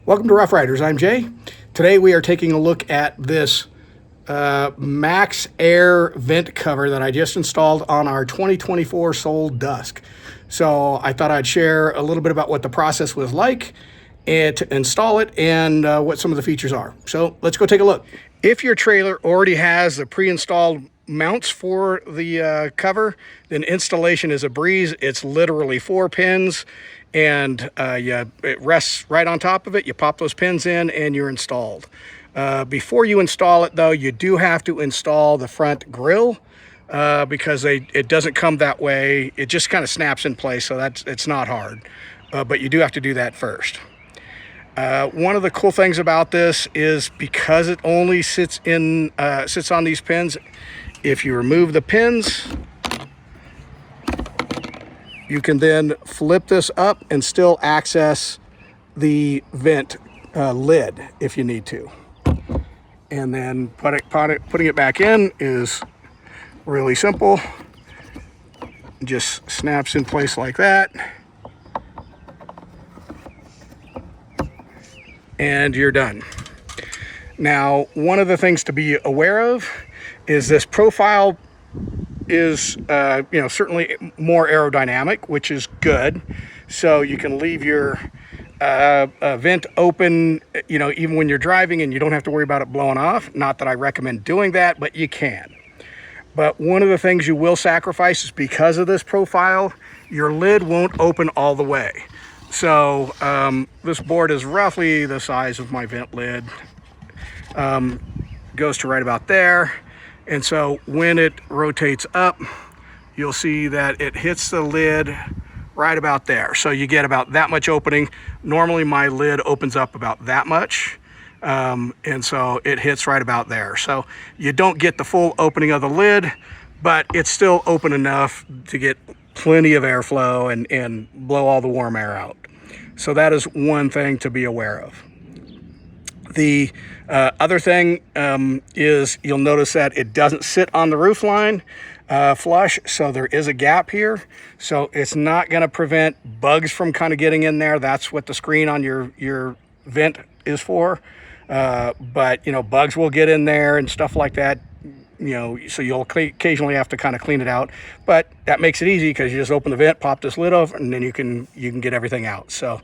Welcome to Rough Riders. I'm Jay. Today we are taking a look at this MaxxAir vent cover that I just installed on our 2024 Soul Dusk. So I thought I'd share a little bit about what the process was like and to install it and what some of the features are. So let's go take a look. If your trailer already has the pre-installed mounts for the cover, then installation is a breeze. It's literally 4 pins and it rests right on top of it. You pop those pins in and you're installed. Before you install it though, you do have to install the front grille because it doesn't come that way. It just kind of snaps in place, so it's not hard. But you do have to do that first. One of the cool things about this is because it only sits on these pins, if you remove the pins, you can then flip this up and still access the vent lid if you need to. And then putting it back in is really simple. Just snaps in place like that. And you're done. Now, one of the things to be aware of is this profile is certainly more aerodynamic, which is good. So you can leave your vent open, even when you're driving, and you don't have to worry about it blowing off. Not that I recommend doing that, but you can. But one of the things you will sacrifice is because of this profile, your lid won't open all the way. So this board is roughly the size of my vent lid. Goes to right about there. And so when it rotates up, you'll see that it hits the lid right about there. So you get about that much opening. Normally my lid opens up about that much. And so it hits right about there. So you don't get the full opening of the lid, but it's still open enough to get plenty of airflow and blow all the warm air out. So that is one thing to be aware of. The other thing is you'll notice that it doesn't sit on the roof line flush, so there is a gap here. So it's not going to prevent bugs from kind of getting in there. That's what the screen on your vent is for. But bugs will get in there and stuff like that. So you'll occasionally have to kind of clean it out, but that makes it easy because you just open the vent, pop this lid off, and then you can get everything out. So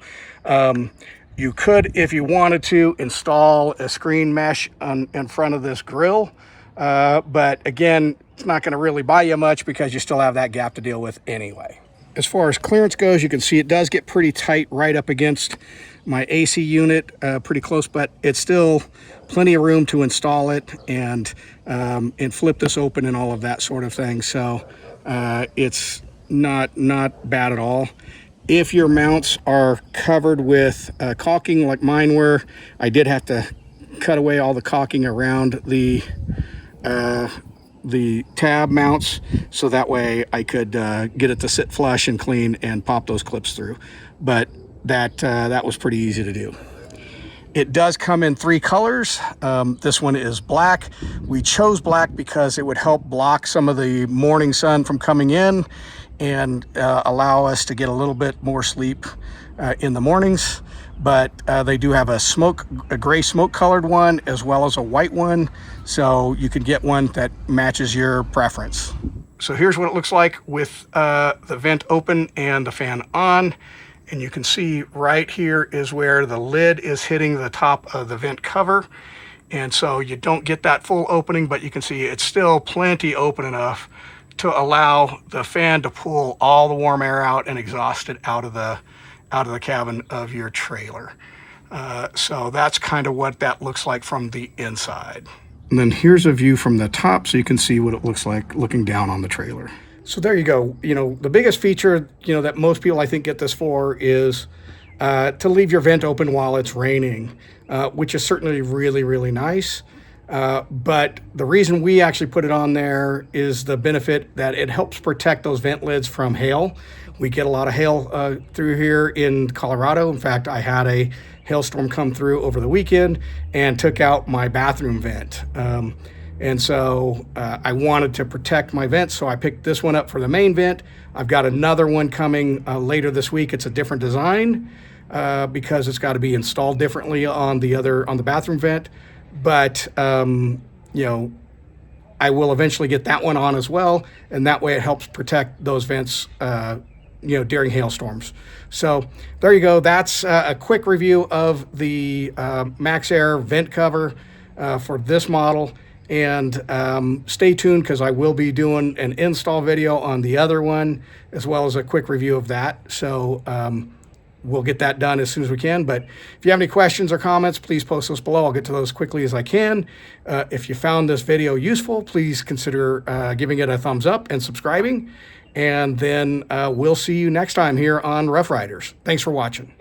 you could, if you wanted to, install a screen mesh in front of this grill, but again, it's not going to really buy you much because you still have that gap to deal with anyway. As far as clearance goes, you can see it does get pretty tight right up against my AC unit, pretty close, but it's still plenty of room to install it and flip this open and all of that sort of thing. So it's not bad at all. If your mounts are covered with caulking like mine were, I did have to cut away all the caulking around the tab mounts, so that way I could get it to sit flush and clean and pop those clips through. But that was pretty easy to do. It does come in 3 colors. This one is black. We chose black because it would help block some of the morning sun from coming in and allow us to get a little bit more sleep in the mornings. But they do have a gray smoke colored one as well as a white one, so you can get one that matches your preference. So here's what it looks like with the vent open and the fan on. And you can see right here is where the lid is hitting the top of the vent cover. And so you don't get that full opening, but you can see it's still plenty open enough to allow the fan to pull all the warm air out and exhaust it out of the cabin of your trailer. So that's kind of what that looks like from the inside. And then here's a view from the top so you can see what it looks like looking down on the trailer. So there you go. The biggest feature, that most people I think get this for is to leave your vent open while it's raining, which is certainly really, really nice. But the reason we actually put it on there is the benefit that it helps protect those vent lids from hail. We get a lot of hail through here in Colorado. In fact, I had a hailstorm come through over the weekend and took out my bathroom vent. And so I wanted to protect my vents, so I picked this one up for the main vent. I've got another one coming later this week. It's a different design. because it's got to be installed differently on the bathroom vent. But you know, I will eventually get that one on as well, and that way it helps protect those vents, you know, during hailstorms. So there you go. That's a quick review of the MaxxAir vent cover for this model. And stay tuned, because I will be doing an install video on the other one, as well as a quick review of that. So we'll get that done as soon as we can. But if you have any questions or comments, please post those below. I'll get to those as quickly as I can. If you found this video useful, please consider giving it a thumbs up and subscribing. And then we'll see you next time here on Rough Riders. Thanks for watching.